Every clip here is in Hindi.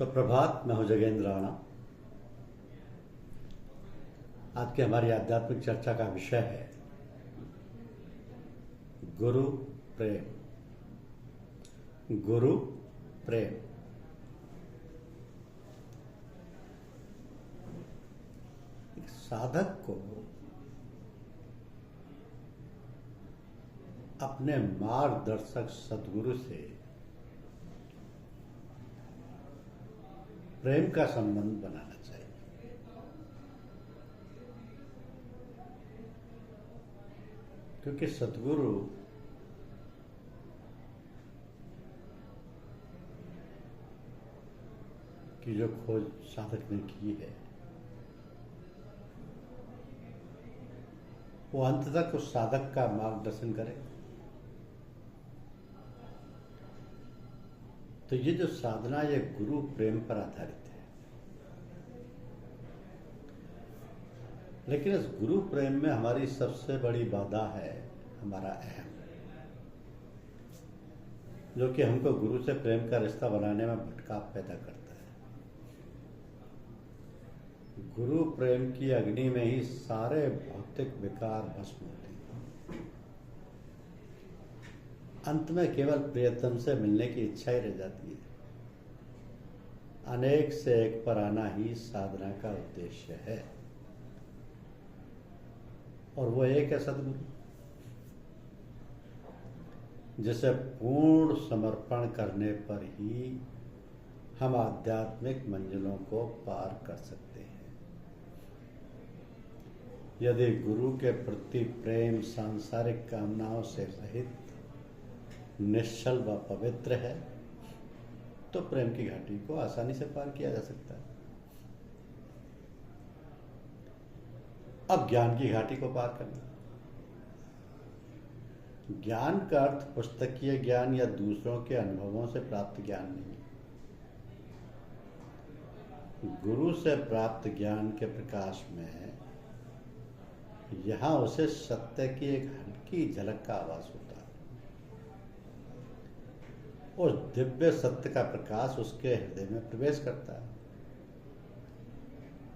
सुप्रभात। मैं हूं जगेंद्र राणा। आज की हमारी आध्यात्मिक चर्चा का विषय है गुरु प्रेम। गुरु प्रेम। एक साधक को अपने मार्गदर्शक सद्गुरु से प्रेम का संबंध बनाना चाहिए। क्योंकि सद्गुरु की जो खोज साधक ने की है वो अंत तक उस साधक का मार्गदर्शन करे। तो ये जो साधना ये गुरु प्रेम पर आधारित है। लेकिन इस गुरु प्रेम में हमारी सबसे बड़ी बाधा है हमारा अहम, जो कि हमको गुरु से प्रेम का रिश्ता बनाने में भटकाव पैदा करता है। गुरु प्रेम की अग्नि में ही सारे भौतिक विकार भस्म होते हैं। अंत में केवल प्रियतम से मिलने की इच्छा ही रह जाती है। अनेक से एक पर आना ही साधना का उद्देश्य है, और वो एक है सद्गुरु, जिसे पूर्ण समर्पण करने पर ही हम आध्यात्मिक मंजिलों को पार कर सकते हैं। यदि गुरु के प्रति प्रेम सांसारिक कामनाओं से रहित, निश्चल व पवित्र है तो प्रेम की घाटी को आसानी से पार किया जा सकता है। अब ज्ञान की घाटी को पार करना। ज्ञान का अर्थ पुस्तकीय ज्ञान या दूसरों के अनुभवों से प्राप्त ज्ञान नहीं। गुरु से प्राप्त ज्ञान के प्रकाश में यहां उसे सत्य की एक हल्की झलक का आभास होता है। उस दिव्य सत्य का प्रकाश उसके हृदय में प्रवेश करता है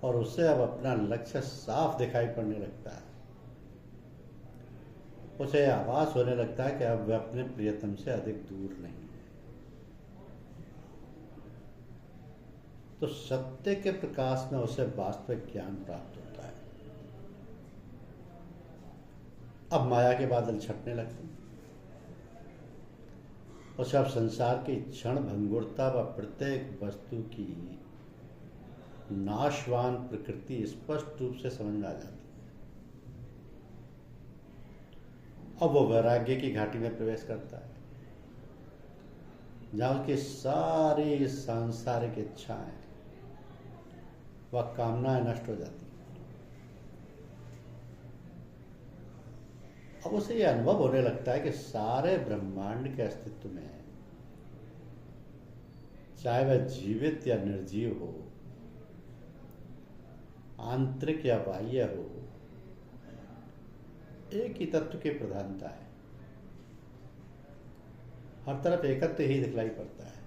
और उसे अब अपना लक्ष्य साफ दिखाई पड़ने लगता है। उसे आभास होने लगता है कि अब वह अपने प्रियतम से अधिक दूर नहीं है। तो सत्य के प्रकाश में उसे वास्तविक ज्ञान प्राप्त होता है। अब माया के बादल छटने लगते हैं। उसे अब संसार की क्षण भंगुरता व प्रत्येक वस्तु की नाशवान प्रकृति स्पष्ट रूप से समझ में आ जाती है। अब वो वैराग्य की घाटी में प्रवेश करता है, जहां उसकी सारी सांसारिक इच्छाएं व कामनाएं नष्ट हो जाती हैं। अब उसे यह अनुभव होने लगता है कि सारे ब्रह्मांड के अस्तित्व में, चाहे वह जीवित या निर्जीव हो, आंतरिक या बाह्य हो, एक ही तत्व की प्रधानता है। हर तरफ एकत्व ही दिखलाई पड़ता है।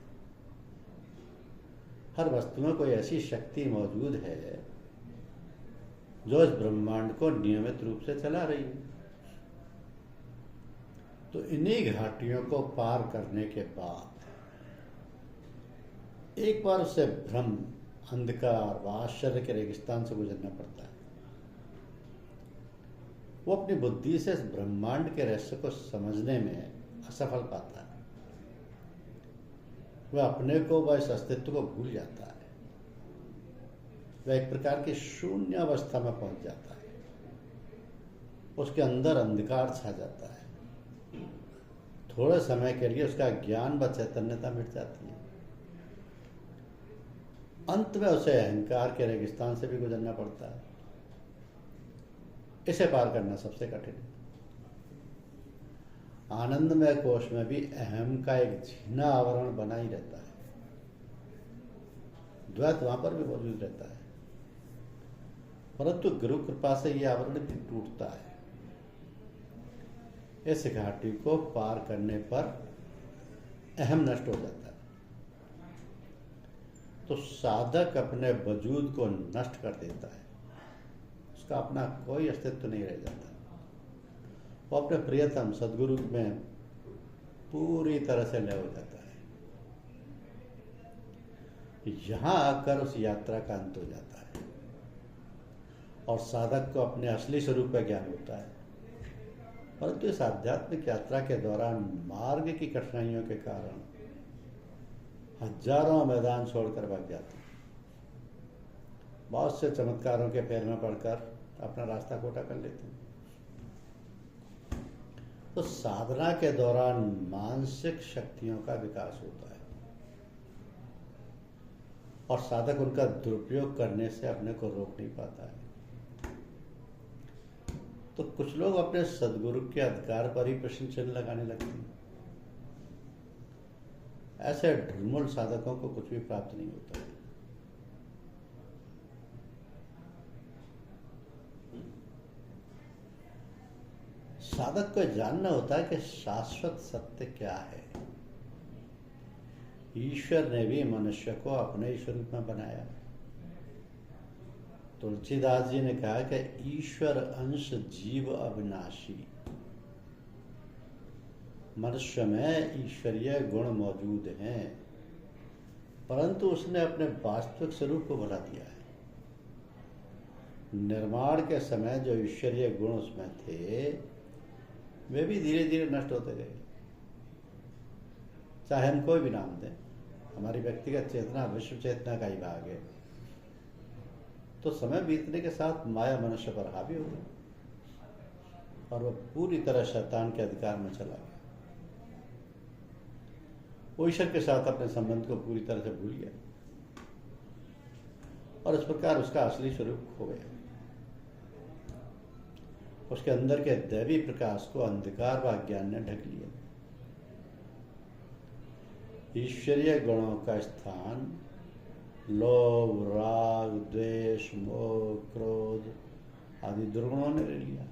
हर वस्तु में कोई ऐसी शक्ति मौजूद है जो इस ब्रह्मांड को नियमित रूप से चला रही है। तो इन्हीं घाटियों को पार करने के बाद एक बार उसे भ्रम, अंधकार व आश्चर्य के रेगिस्तान से गुजरना पड़ता है। वो अपनी बुद्धि से इस ब्रह्मांड के रहस्य को समझने में असफल पाता है। वह अपने को व इस अस्तित्व को भूल जाता है। वह एक प्रकार की शून्य अवस्था में पहुंच जाता है। उसके अंदर अंधकार छा जाता है। थोड़े समय के लिए उसका ज्ञान व चैतन्यता मिट जाती है। अंत में उसे अहंकार के रेगिस्तान से भी गुजरना पड़ता है। इसे पार करना सबसे कठिन है। आनंदमय कोश में भी अहम का एक झीना आवरण बना ही रहता है। द्वैत वहां पर भी मौजूद रहता है, परंतु गुरु कृपा से यह आवरण भी टूटता है। इस घाटी को पार करने पर अहम नष्ट हो जाता है। तो साधक अपने वजूद को नष्ट कर देता है, उसका अपना कोई अस्तित्व नहीं रह जाता। वो अपने प्रियतम सदगुरु में पूरी तरह से लय हो जाता है। यहां आकर उस यात्रा का अंत हो जाता है और साधक को अपने असली स्वरूप का ज्ञान होता है। परंतु इस आध्यात्मिक यात्रा के दौरान मार्ग की कठिनाइयों के कारण हजारों मैदान छोड़कर भाग जाते हैं, बहुत से चमत्कारों के पैर में पड़कर अपना रास्ता खोटा कर लेते हैं। तो साधना के दौरान मानसिक शक्तियों का विकास होता है और साधक उनका दुरुपयोग करने से अपने को रोक नहीं पाता है। तो कुछ लोग अपने सदगुरु के अधिकार पर ही प्रश्न चिन्ह लगाने लगते हैं। ऐसे ढुलमुल साधकों को कुछ भी प्राप्त नहीं होता है। साधक को जानना होता है कि शाश्वत सत्य क्या है। ईश्वर ने भी मनुष्य को अपने ही स्वरूप में बनाया। तुलसीदास जी ने कहा कि ईश्वर अंश जीव अविनाशी। मनुष्य में ईश्वरीय गुण मौजूद हैं, परंतु उसने अपने वास्तविक स्वरूप को भुला दिया है। निर्माण के समय जो ईश्वरीय गुण उसमें थे वे भी धीरे धीरे नष्ट होते गए। चाहे हम कोई भी नाम दें, हमारी व्यक्तिगत चेतना विश्व चेतना का ही भाग है। तो समय बीतने के साथ माया मनुष्य पर हावी हो गई और वह पूरी तरह शैतान के अधिकार में चला गया। वो ईश्वर के साथ अपने संबंध को पूरी तरह से भूल गया और इस प्रकार उसका असली स्वरूप खो गया। उसके अंदर के दैवी प्रकाश को अंधकार व अज्ञान ने ढक लिया। ईश्वरीय गुणों का स्थान लोभ, राग, द्वेष, मोह, क्रोध आदि दुर्गुणों ने ले लिया।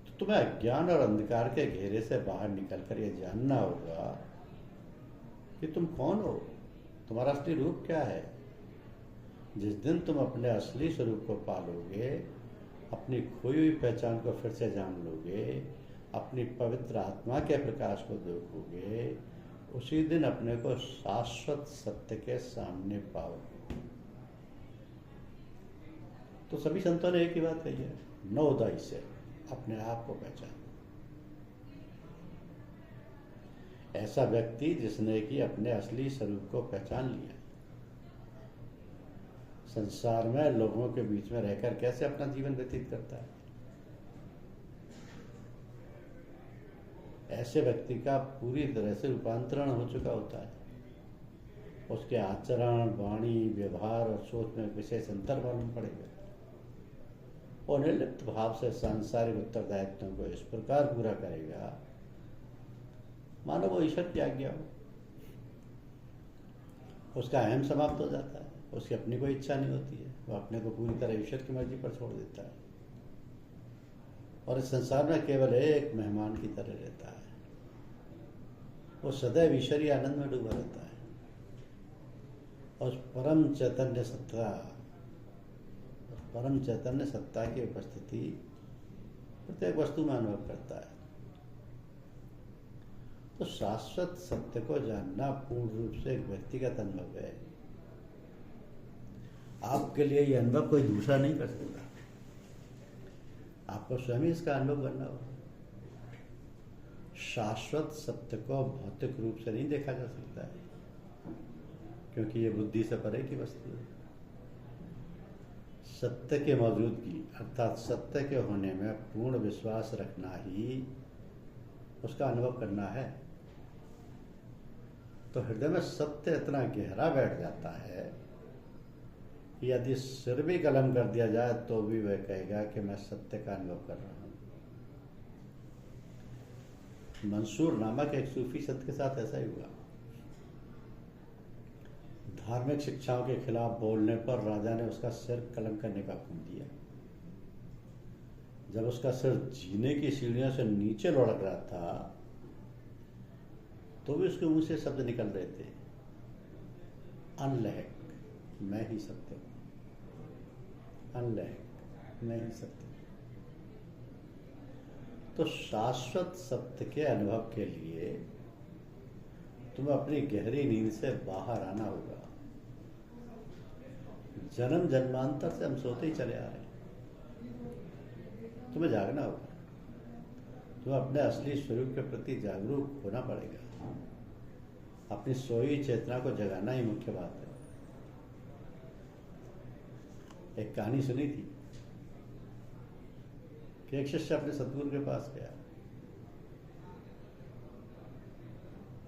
तो तुम्हें अज्ञान और अंधकार के घेरे से बाहर निकलकर यह जानना होगा कि तुम कौन हो, तुम्हारा असली रूप क्या है। जिस दिन तुम अपने असली स्वरूप को पालोगे, अपनी खोई हुई पहचान को फिर से जान लोगे, अपनी पवित्र आत्मा के प्रकाश को देखोगे, उसी दिन अपने को शाश्वत सत्य के सामने पाओगे। तो सभी संतों ने एक ही बात कही है, नवोदय से अपने आप को पहचान। ऐसा व्यक्ति जिसने कि अपने असली स्वरूप को पहचान लिया, संसार में लोगों के बीच में रहकर कैसे अपना जीवन व्यतीत करता है। ऐसे व्यक्ति का पूरी तरह से रूपांतरण हो चुका होता है। उसके आचरण, वाणी, व्यवहार और सोच में विशेष अंतर मालूम पड़ेगा। और निर्लिप्त भाव से सांसारिक उत्तरदायित्वों को इस प्रकार पूरा करेगा मानो वो ईश्वर की आज्ञा हो। उसका अहम समाप्त हो जाता है, उसकी अपनी कोई इच्छा नहीं होती है, वो अपने को पूरी तरह ईश्वर की मर्जी पर छोड़ देता है और इस संसार में केवल एक मेहमान की तरह रहता है। वो सदैव ईश्वरीय आनंद में डूबा रहता है और परम चैतन्य सत्ता की उपस्थिति प्रत्येक वस्तु में अनुभव करता है। तो शाश्वत सत्य को जानना पूर्ण रूप से एक व्यक्तिगत अनुभव है। आपके लिए यह अनुभव कोई दूसरा नहीं कर सकता, आपको स्वयं इसका अनुभव करना होगा। शाश्वत सत्य को भौतिक रूप से नहीं देखा जा सकता है, क्योंकि ये बुद्धि से परे की वस्तु है। सत्य के मौजूदगी अर्थात सत्य के होने में पूर्ण विश्वास रखना ही उसका अनुभव करना है। तो हृदय में सत्य इतना गहरा बैठ जाता है कि यदि सिर भी कलम कर दिया जाए तो भी वह कहेगा कि मैं सत्य का अनुभव कर रहा हूं। मंसूर नामक एक सूफी संत के साथ ऐसा ही हुआ। धार्मिक शिक्षाओं के खिलाफ बोलने पर राजा ने उसका सिर कलम करने का हुक्म दिया। जब उसका सिर जीने की सीढ़ियों से नीचे लुढ़क रहा था तो भी उसके मुंह से शब्द निकल रहे थे अनलहक मैं ही सत्य हूँ, अनलहक मैं ही सत्य हूँ। तो शाश्वत सत्य के अनुभव के लिए तुम्हें अपनी गहरी नींद से बाहर आना होगा। जन्म जन्मांतर से हम सोते ही चले आ रहे हैं, तुम्हें जागना होगा। तुम्हें अपने असली स्वरूप के प्रति जागरूक होना पड़ेगा। अपनी सोई चेतना को जगाना ही मुख्य बात है। एक कहानी सुनी थी कि एक शिष्य अपने सतगुरु के पास गया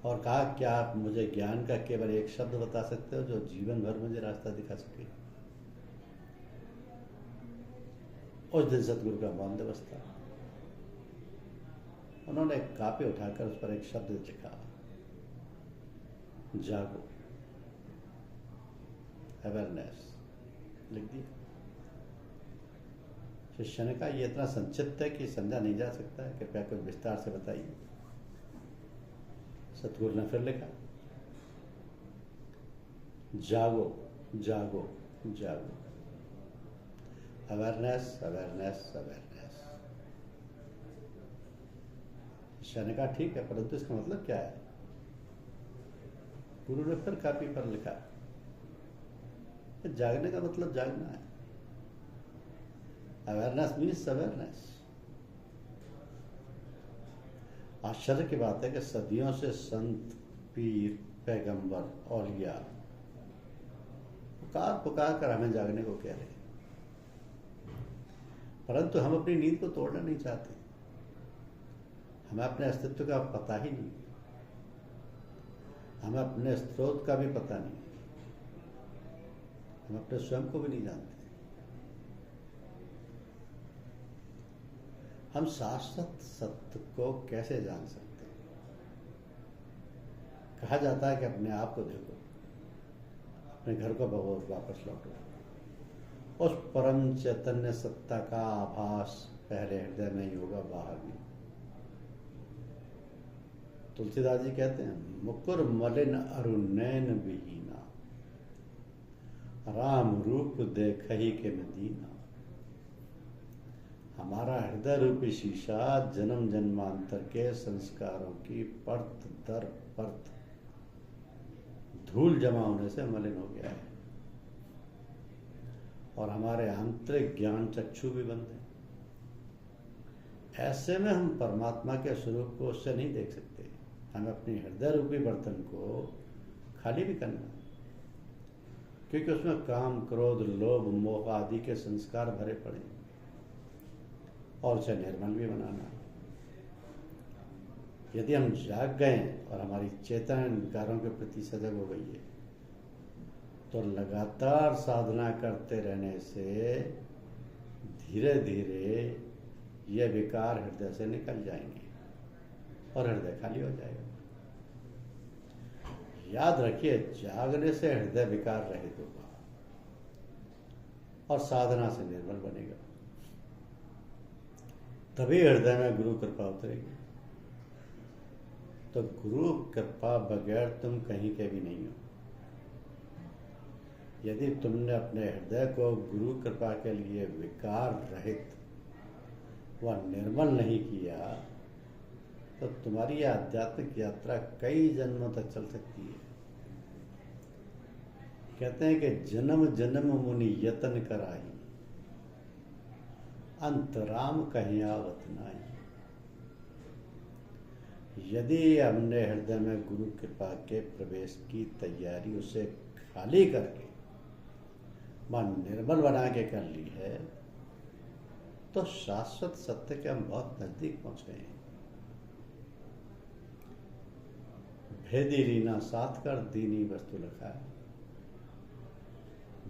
और कहा, क्या आप मुझे ज्ञान का केवल एक शब्द बता सकते हो जो जीवन भर मुझे रास्ता दिखा सके। उस दिन सतगुरु का मौन दिवस था। उन्होंने एक कापी उठाकर उस पर एक शब्द लिखा, जागो, अवेयरनेस, लिख दिया। शिष्य ने कहा, यह इतना संक्षिप्त है कि समझा नहीं जा सकता है, कृपया कुछ विस्तार से बताइए। सतगुरु ने फिर लिखा, जागो जागो जागो, अवेयरनेस अवेयरनेस अवेयरनेस। शिष्य ने कहा, ठीक है, परंतु इसका मतलब क्या है। गुरु ने फिर कापी पर लिखा, जागने का मतलब जागना है। Awareness means awareness. आश्चर्य की बात है कि सदियों से संत, पीर, पैगंबर, औलिया पुकार पुकार कर हमें जागने को कह रहे हैं, परंतु हम अपनी नींद को तोड़ना नहीं चाहते। हमें अपने अस्तित्व का पता ही नहीं, हमें अपने स्रोत का भी पता नहीं, हम अपने स्वयं को भी नहीं जानते। हम शाश्वत सत्य को कैसे जान सकते हैं। कहा जाता है कि अपने आप को देखो, अपने घर को वापस लौटो। उस परम चैतन्य सत्ता का आभास पहले हृदय में ही होगा, बाहर नहीं। तुलसीदास जी कहते हैं, मुकुर मलिन अरु नैन विहीना, राम रूप देखहि के मदीना। हमारा हृदय रूपी शीशा जन्म जन्मांतर के संस्कारों की परत दर परत धूल जमा होने से मलिन हो गया है और हमारे आंतरिक ज्ञान चक्षु भी बंद है। ऐसे में हम परमात्मा के स्वरूप को उससे नहीं देख सकते। हमें अपनी हृदय रूपी बर्तन को खाली भी करना, क्योंकि उसमें काम, क्रोध, लोभ, मोह आदि के संस्कार भरे पड़े हैं, और उसे निर्मल भी बनाना। यदि हम जाग गए और हमारी चेतना इन विकारों के प्रति सजग हो गई है, तो लगातार साधना करते रहने से धीरे धीरे ये विकार हृदय से निकल जाएंगे और हृदय खाली हो जाएगा। याद रखिए, जागने से हृदय विकार रहित होगा और साधना से निर्मल बनेगा। तभी हृदय में गुरु कृपा उतरेगी। तो गुरु कृपा बगैर तुम कहीं के भी नहीं हो। यदि तुमने अपने हृदय को गुरु कृपा के लिए विकार रहित व निर्मल नहीं किया, तो तुम्हारी यह आध्यात्मिक यात्रा कई जन्मों तक चल सकती है। कहते हैं कि जन्म जन्म मुनि यतन कराई, अंतराम कहीं आवत नाई। यदि हमने हृदय में गुरु कृपा के प्रवेश की तैयारी उसे खाली करके मन निर्मल बना के कर ली है, तो शाश्वत सत्य के हम बहुत नजदीक पहुंच गए हैं। भेदी रीना साथ कर दीनी वस्तु लिखा है।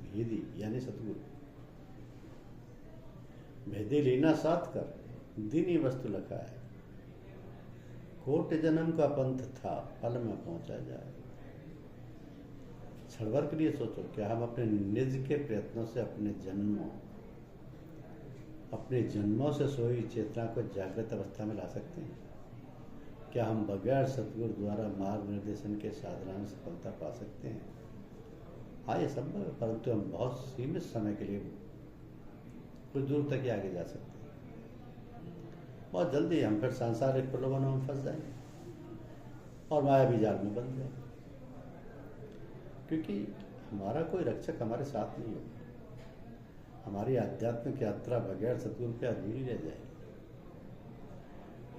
भेदी यानी सतगुरु, भेदी लीना साथ कर दीनी वस्तु लिखा है। कोट जन्म का पंथ था, पल में पहुंचा जाए। क्षण भर के लिए सोचो, क्या हम अपने निज के प्रयत्नों से अपने जन्मों से सोई चेतना को जागृत अवस्था में ला सकते हैं? क्या हम बगैर सतगुरु द्वारा मार्ग निर्देशन के साधना में सफलता पा सकते हैं? हाँ ये संभव है, परंतु हम बहुत सीमित समय के लिए कुछ दूर तक ही आगे जा सकते हैं। बहुत जल्दी हम फिर सांसारिक प्रलोभनों में फंस जाएंगे और मायावी जाल में बंध जाएंगे, क्योंकि हमारा कोई रक्षक हमारे साथ नहीं होगा। हमारी आध्यात्मिक यात्रा बगैर सतगुरु के अधूरी रह जाएगी।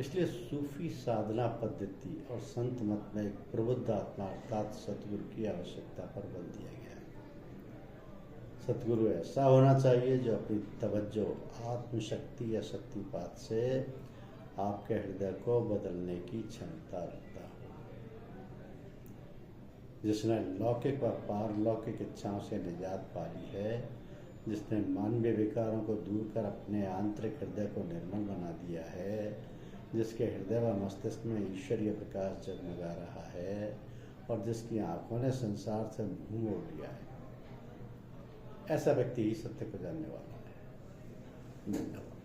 इसलिए सूफी साधना पद्धति और संत मत में एक प्रबुद्ध आत्मा अर्थात सतगुरु की आवश्यकता पर बल दिया गया है। सतगुरु ऐसा होना चाहिए जो अपनी तवज्जो आत्मशक्ति या शक्तिपात से आपके हृदय को बदलने की क्षमता रखता हो, जिसने लौकिक व पारलौकिक इच्छाओं से निजात पा ली है, जिसने मानवीय विकारों को दूर कर अपने आंतरिक हृदय को निर्मल बना दिया है, जिसके हृदय व मस्तिष्क में ईश्वरीय प्रकाश जगमगा रहा है और जिसकी आंखों ने संसार से मुंह मोड़ लिया है, ऐसा व्यक्ति ही सत्य को जानने वाला है। धन्यवाद।